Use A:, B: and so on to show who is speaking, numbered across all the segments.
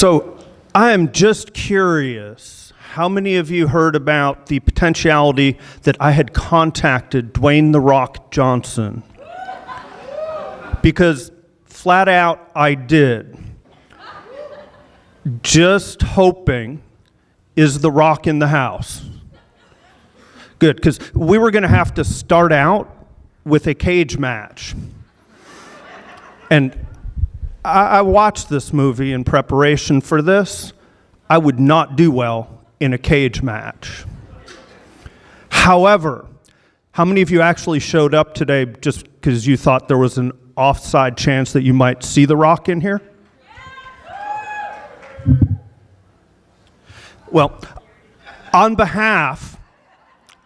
A: So I am just curious, how many of you heard about the potentiality that I had contacted Dwayne "The Rock" Johnson? Because flat out, I did. Just hoping, is The Rock in the house? Good, because we were going to have to start out with a cage match. And I watched this movie in preparation for this. I would not do well in a cage match. However, how many of you actually showed up today just because you thought there was an offside chance that you might see The Rock in here? Well, on behalf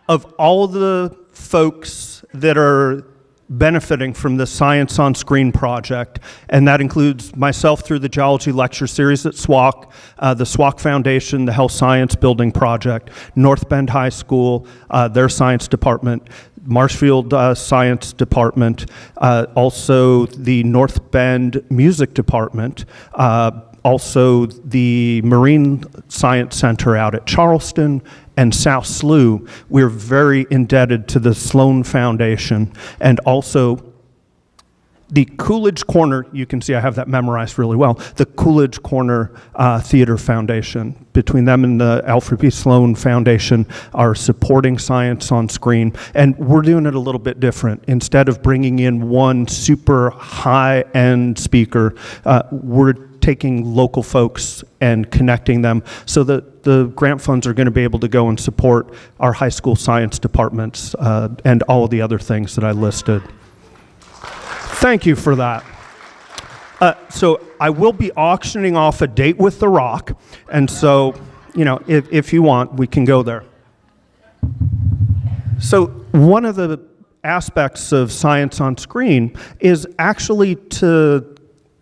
A: of all the folks that are benefiting from this Science on Screen project, and that includes myself through the geology lecture series at SWAC, the SWAC Foundation, the Health Science Building Project, North Bend High School, their science department, Marshfield Science Department, also the North Bend Music Department, also the Marine Science Center out at Charleston, and South SLU. We're very indebted to the Sloan Foundation, and also the Coolidge Corner, you can see I have that memorized really well, the Coolidge Corner Theater Foundation. Between them and the Alfred P. Sloan Foundation are supporting Science on Screen, and we're doing it a little bit different. Instead of bringing in one super high-end speaker, we're taking local folks and connecting them so that the grant funds are going to be able to go and support our high school science departments and all of the other things that I listed. Thank you for that. So I will be auctioning off a date with The Rock, and so, you know, if you want, we can go there. So one of the aspects of Science on Screen is actually to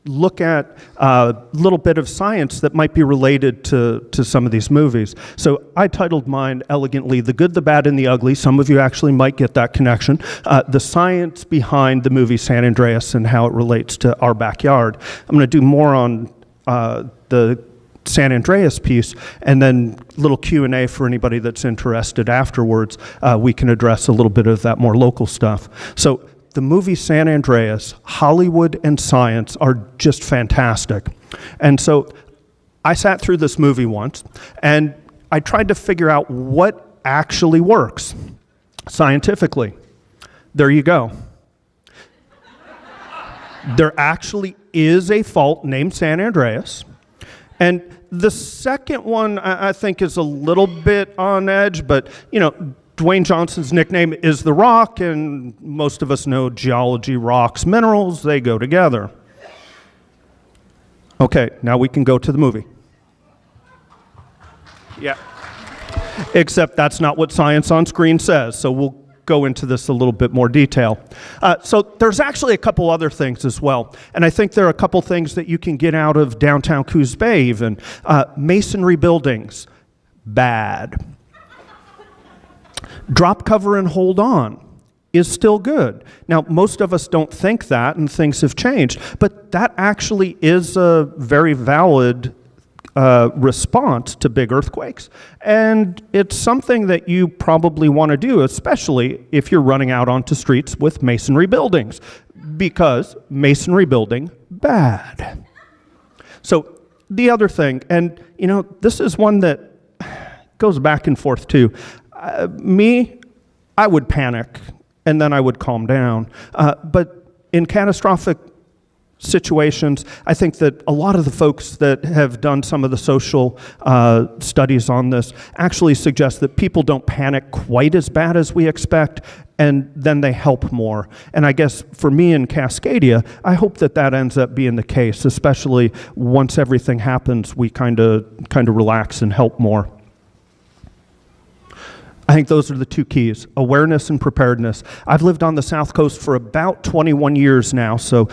A: look at a little bit of science that might be related to some of these movies. So I titled mine elegantly, The Good, the Bad, and the Ugly. Some of you actually might get that connection. The science behind the movie San Andreas and how it relates to our backyard. I'm going to do more on the San Andreas piece, and then a little Q&A for anybody that's interested afterwards. We can address a little bit of that more local stuff. So the movie San Andreas, Hollywood and science are just fantastic. And so I sat through this movie once, and I tried to figure out what actually works scientifically. There you go. There actually is a fault named San Andreas. And the second one I think is a little bit on edge, but you know, Dwayne Johnson's nickname is The Rock, and most of us know geology, rocks, minerals, they go together. Okay, now we can go to the movie. Yeah. Except that's not what Science on Screen says, so we'll go into this a little bit more detail. So there's actually a couple other things as well, and I think there are a couple things that you can get out of downtown Coos Bay even. Masonry buildings, bad. Drop, cover, and hold on is still good. Now, most of us don't think that, and things have changed, but that actually is a very valid response to big earthquakes. And it's something that you probably want to do, especially if you're running out onto streets with masonry buildings, because masonry building, bad. So the other thing, and you know, this is one that goes back and forth too. I would panic, and then I would calm down. But in catastrophic situations, I think that a lot of the folks that have done some of the social studies on this actually suggest that people don't panic quite as bad as we expect, and then they help more. And I guess for me in Cascadia, I hope that that ends up being the case, especially once everything happens, we kind of relax and help more. I think those are the two keys, awareness and preparedness. I've lived on the South Coast for about 21 years now, so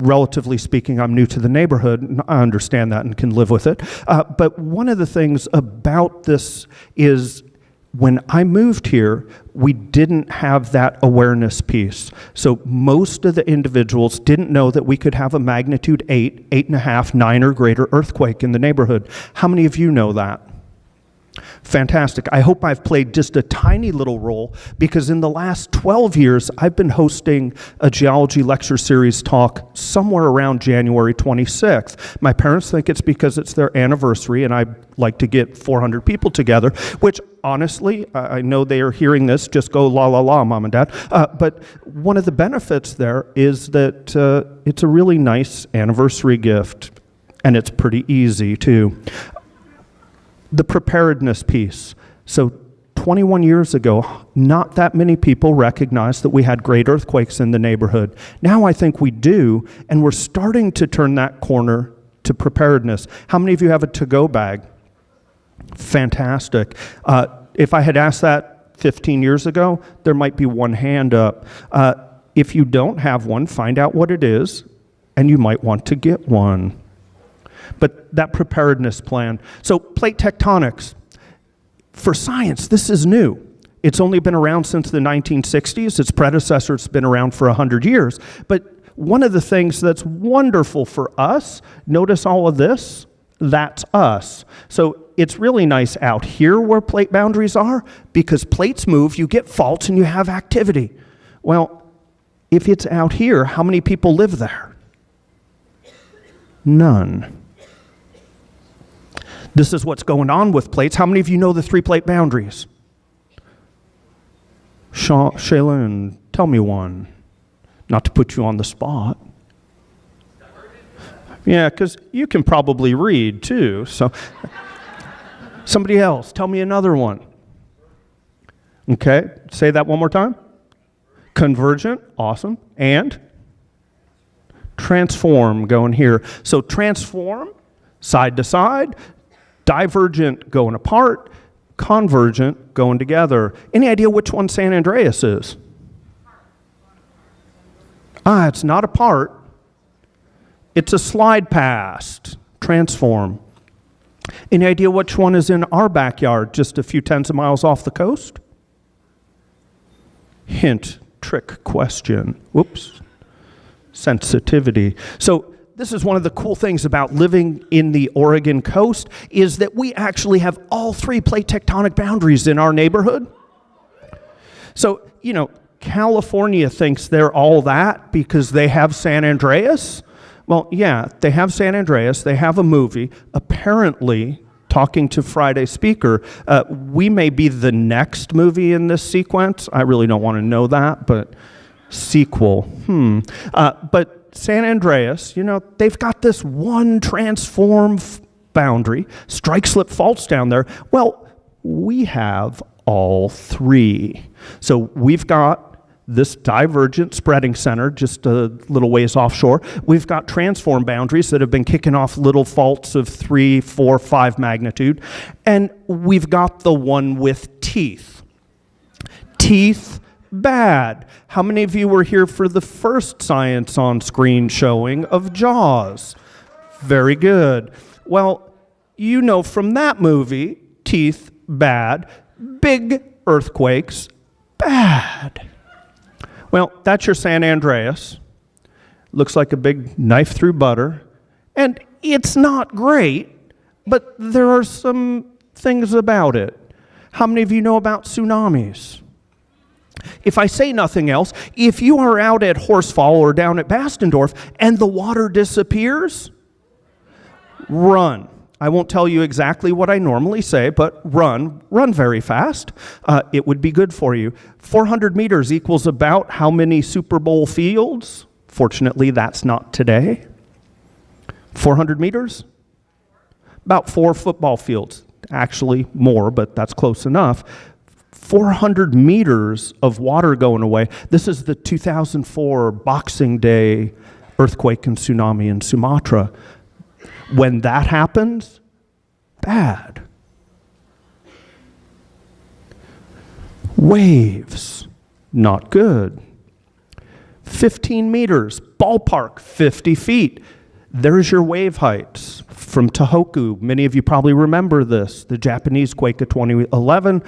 A: relatively speaking, I'm new to the neighborhood, and I understand that and can live with it. But one of the things about this is When I moved here, we didn't have that awareness piece. So most of the individuals didn't know that we could have a magnitude 8, 8.5, 9 or greater earthquake in the neighborhood. How many of you know that? Fantastic. I hope I've played just a tiny little role, because in the last 12 years, I've been hosting a geology lecture series talk somewhere around January 26th. My parents think it's because it's their anniversary, and I like to get 400 people together, which honestly, I know they are hearing this, just go la la la, Mom and Dad. But one of the benefits there is that it's a really nice anniversary gift, and it's pretty easy too. The preparedness piece. So 21 years ago, not that many people recognized that we had great earthquakes in the neighborhood. Now I think we do, and we're starting to turn that corner to preparedness. How many of you have a to-go bag? Fantastic. If I had asked that 15 years ago, there might be one hand up. If you don't have one, find out what it is, and you might want to get one. But that preparedness plan. So plate tectonics. For science, this is new. It's only been around since the 1960s. Its predecessor's been around for 100 years. But one of the things that's wonderful for us, notice all of this, that's us. So it's really nice out here where plate boundaries are, because plates move, you get faults, and you have activity. Well, if it's out here, how many people live there? None. This is what's going on with plates. How many of you know the 3 plate boundaries? Shaylin, tell me one. Not to put you on the spot. Yeah, because you can probably read too. So, somebody else, tell me another one. Okay, say that one more time. Convergent, awesome. And transform, going here. So transform, side to side. Divergent, going apart. Convergent, going together. Any idea which one San Andreas is? It's not apart. It's a slide past. Transform. Any idea which one is in our backyard, just a few tens of miles off the coast? Hint, trick question. Whoops. Sensitivity. So this is one of the cool things about living in the Oregon coast, is that we actually have all 3 plate tectonic boundaries in our neighborhood. So, you know, California thinks they're all that because they have San Andreas. Well, yeah, they have San Andreas, they have a movie. Apparently, talking to Friday's speaker, we may be the next movie in this sequence. I really don't want to know that, but sequel. But San Andreas, you know, they've got this one transform boundary, strike-slip faults down there. Well, we have all 3. So we've got this divergent spreading center just a little ways offshore. We've got transform boundaries that have been kicking off little faults of 3, 4, 5 magnitude. And we've got the one with teeth. Teeth, bad. How many of you were here for the first Science on Screen showing of Jaws? Very good. Well, you know from that movie, teeth, bad. Big earthquakes, bad. Well, that's your San Andreas. Looks like a big knife through butter. And it's not great, but there are some things about it. How many of you know about tsunamis? If I say nothing else, if you are out at Horsefall or down at Bastendorf and the water disappears, run. I won't tell you exactly what I normally say, but run very fast. It would be good for you. 400 meters equals about how many Super Bowl fields? Fortunately, that's not today. 400 meters? About 4 football fields. Actually, more, but that's close enough. 400 meters of water going away. This is the 2004 Boxing Day earthquake and tsunami in Sumatra. When that happens, bad. Waves, not good. 15 meters, ballpark, 50 feet. There's your wave heights. from TOHOKU. Many of you probably remember this, the Japanese quake of 2011.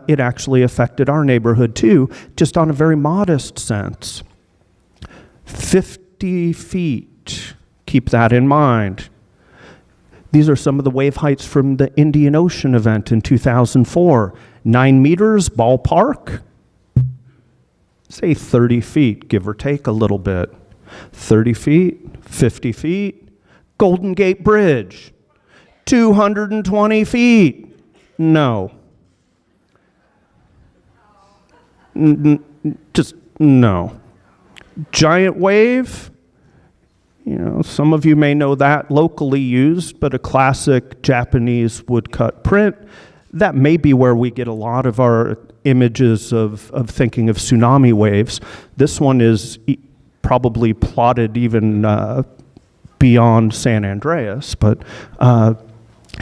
A: It actually affected our neighborhood too, just on a very modest sense. 50 feet, keep that in mind. These are some of the wave heights from the Indian Ocean event in 2004. 9 meters, ballpark. Say 30 feet, give or take a little bit. 30 feet, 50 feet. Golden Gate Bridge, 220 feet. No. Just no. Giant wave, you know, some of you may know that, locally used, but a classic Japanese woodcut print. That may be where we get a lot of our images of thinking of tsunami waves. This one is probably plotted even beyond San Andreas, but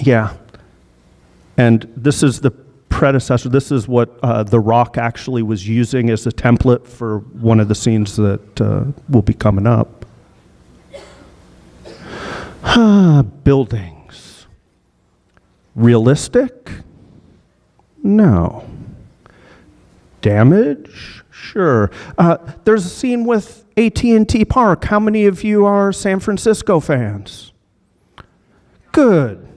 A: yeah. And this is the predecessor. This is what The Rock actually was using as a template for one of the scenes that will be coming up. Buildings. Realistic? No. Damage? Sure. There's a scene with AT&T Park. How many of you are San Francisco fans? Good.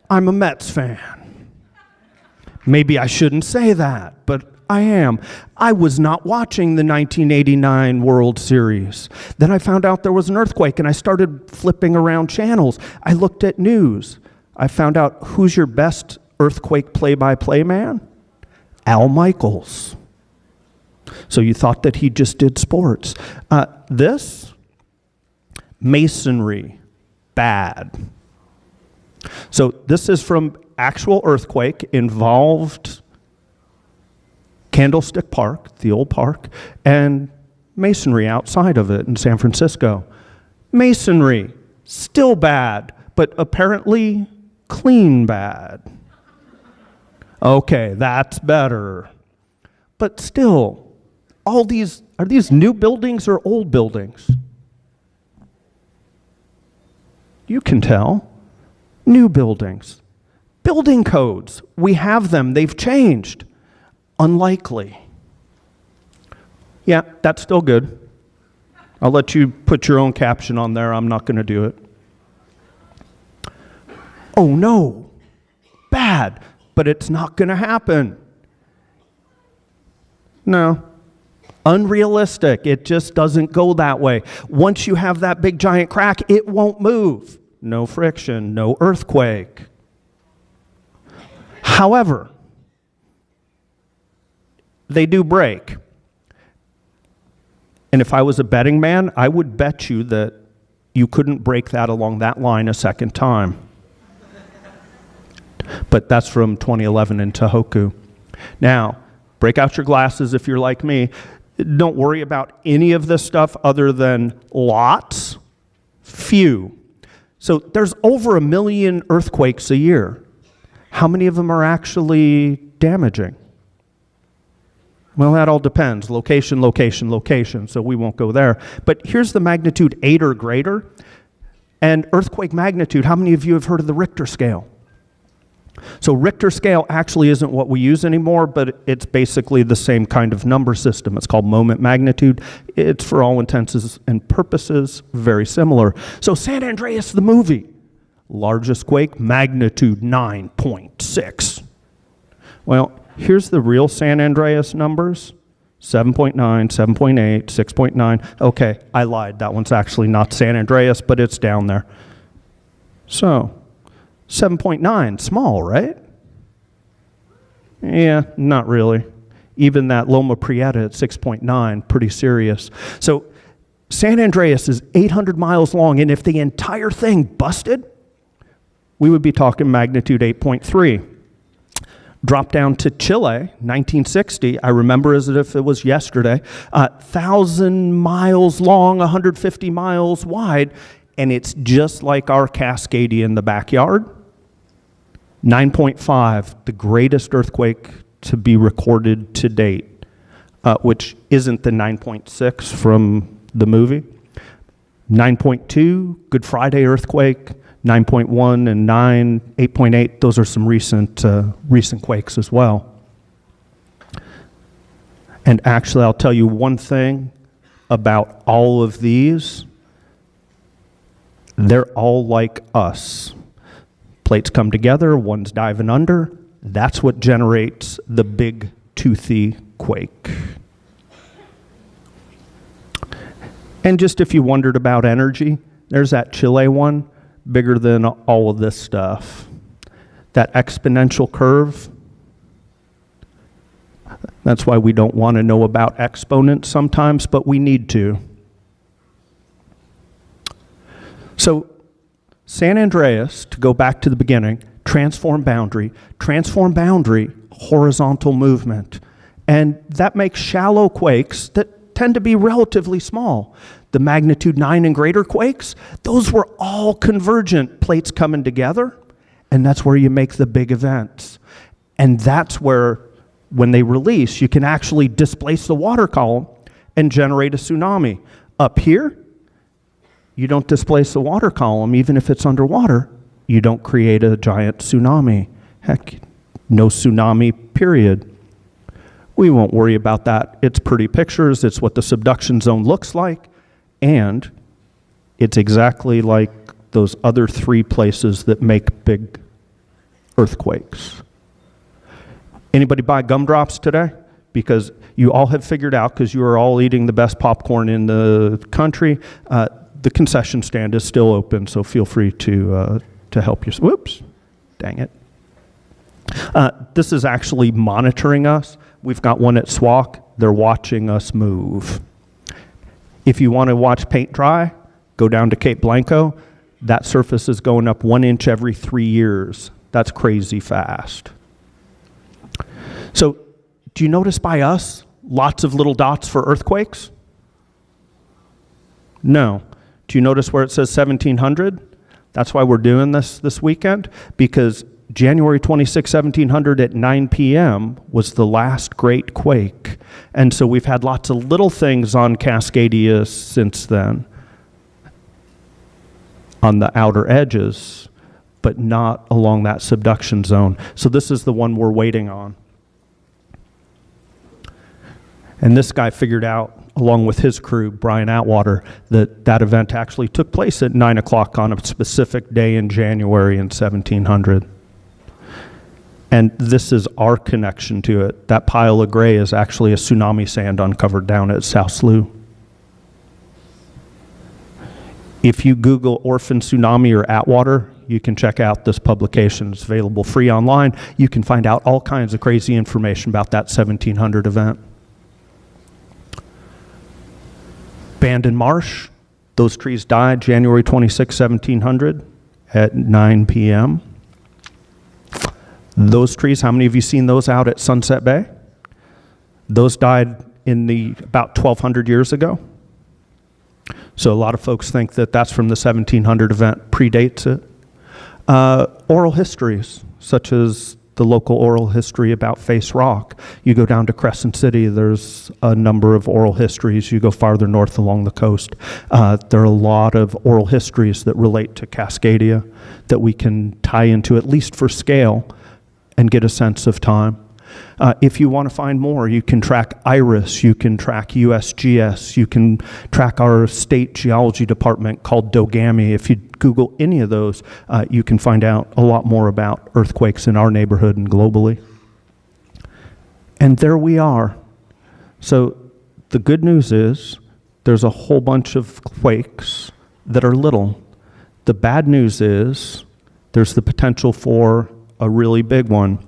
A: I'm a Mets fan. Maybe I shouldn't say that, but I am. I was not watching the 1989 World Series. Then I found out there was an earthquake, and I started flipping around channels. I looked at news. I found out who's your best earthquake play-by-play man? Al Michaels. So you thought that he just did sports. This, masonry, bad. So this is from actual earthquake, involved Candlestick Park, the old park, and masonry outside of it in San Francisco. Masonry, still bad, but apparently clean bad. Okay, that's better. But still, all these, are these new buildings or old buildings? You can tell. New buildings. Building codes, we have them, they've changed. Unlikely. Yeah, that's still good. I'll let you put your own caption on there, I'm not gonna do it. Oh no, bad, but it's not gonna happen. No, unrealistic, it just doesn't go that way. Once you have that big giant crack, it won't move. No friction, no earthquake. However, they do break. And if I was a betting man, I would bet you that you couldn't break that along that line a second time. But that's from 2011 in TOHOKU. Now, break out your glasses if you're like me. Don't worry about any of this stuff other than lots, few. So there's over 1 million earthquakes a year. How many of them are actually damaging? Well, that all depends. Location, location, location, so we won't go there. But here's the magnitude 8 or greater. And earthquake magnitude, how many of you have heard of the Richter scale? So Richter scale actually isn't what we use anymore, but it's basically the same kind of number system. It's called moment magnitude. It's, for all intents and purposes, very similar. So San Andreas, the movie, largest quake, magnitude 9.6. Well, here's the real San Andreas numbers. 7.9, 7.8, 6.9. Okay, I lied. That one's actually not San Andreas, but it's down there. So 7.9, small, right? Yeah, not really. Even that Loma Prieta at 6.9, pretty serious. So San Andreas is 800 miles long, and if the entire thing busted, we would be talking magnitude 8.3. Drop down to Chile, 1960. I remember as if it was yesterday. 1,000 miles long, 150 miles wide, and it's just like our Cascadia in the backyard. 9.5, the greatest earthquake to be recorded to date, which isn't the 9.6 from the movie. 9.2, Good Friday earthquake. 9.1 and 9, 8.8, those are some recent quakes as well. And actually, I'll tell you one thing about all of these. They're all like us. Plates come together, one's diving under. That's what generates the big toothy quake. And just if you wondered about energy, there's that Chile one, bigger than all of this stuff. That exponential curve, that's why we don't want to know about exponents sometimes, but we need to. So San Andreas, to go back to the beginning, transform boundary, horizontal movement. And that makes shallow quakes that tend to be relatively small. The magnitude 9 and greater quakes, those were all convergent plates coming together, and that's where you make the big events. And that's where, when they release, you can actually displace the water column and generate a tsunami. Up here, you don't displace the water column, even if it's underwater. You don't create a giant tsunami. Heck, no tsunami, period. We won't worry about that. It's pretty pictures. It's what the subduction zone looks like. And it's exactly like those other 3 places that make big earthquakes. Anybody buy gumdrops today? Because you all have figured out, because you are all eating the best popcorn in the country, the concession stand is still open, so feel free to help yourself. Whoops, dang it. This is actually monitoring us. We've got one at SWAC. They're watching us move. If you want to watch paint dry, go down to Cape Blanco. That surface is going up 1 inch every 3 years. That's crazy fast. So, do you notice by us lots of little dots for earthquakes? No. Do you notice where it says 1700? That's why we're doing this weekend, because January 26, 1700 at 9 p.m. was the last great quake. And so we've had lots of little things on Cascadia since then, on the outer edges, but not along that subduction zone. So this is the one we're waiting on. And this guy figured out, along with his crew, Brian Atwater, that event actually took place at 9 o'clock on a specific day in January in 1700. And this is our connection to it. That pile of gray is actually a tsunami sand uncovered down at South Slough. If you Google Orphan Tsunami or Atwater, you can check out this publication. It's available free online. You can find out all kinds of crazy information about that 1700 event. Bandon Marsh, those trees died January 26, 1700 at 9 p.m. Those trees, how many of you seen those out at Sunset Bay? Those died in about 1,200 years ago. So a lot of folks think that that's from the 1700 event, predates it. Oral histories, such as the local oral history about Face Rock. You go down to Crescent City, there's a number of oral histories. You go farther north along the coast. There are a lot of oral histories that relate to Cascadia that we can tie into, at least for scale, and get a sense of time. If you want to find more, you can track IRIS, you can track USGS, you can track our state geology department called DOGAMI. If you Google any of those, you can find out a lot more about earthquakes in our neighborhood and globally. And there we are. So the good news is there's a whole bunch of quakes that are little. The bad news is there's the potential for a really big one.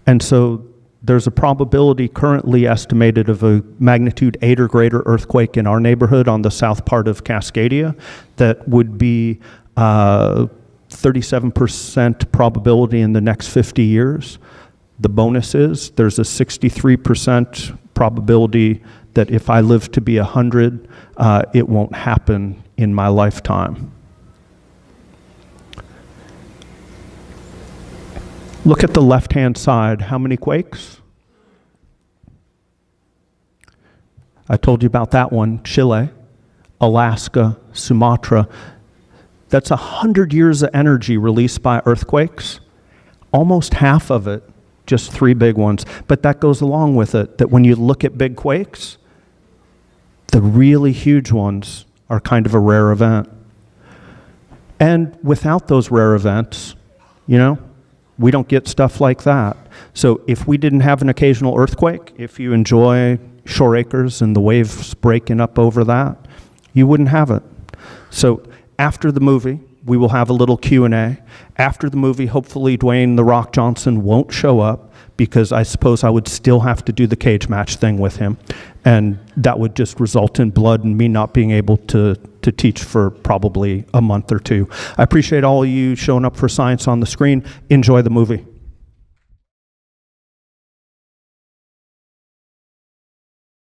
A: And so there's a probability currently estimated of a magnitude 8 or greater earthquake in our neighborhood on the south part of Cascadia that would be 37% probability in the next 50 years. The bonus is there's a 63% probability that if I live to be 100, it won't happen in my lifetime. Look at the left-hand side. How many quakes? I told you about that one. Chile, Alaska, Sumatra. That's 100 years of energy released by earthquakes. Almost half of it, just 3 big ones. But that goes along with it, that when you look at big quakes, the really huge ones are kind of a rare event. And without those rare events, you know, we don't get stuff like that. So if we didn't have an occasional earthquake, if you enjoy shore acres and the waves breaking up over that, you wouldn't have it. So after the movie, we will have a little Q&A. After the movie, hopefully Dwayne "The Rock" Johnson won't show up, because I suppose I would still have to do the cage match thing with him. And that would just result in blood and me not being able to teach for probably a month or 2. I appreciate all of you showing up for Science on the Screen. Enjoy the movie.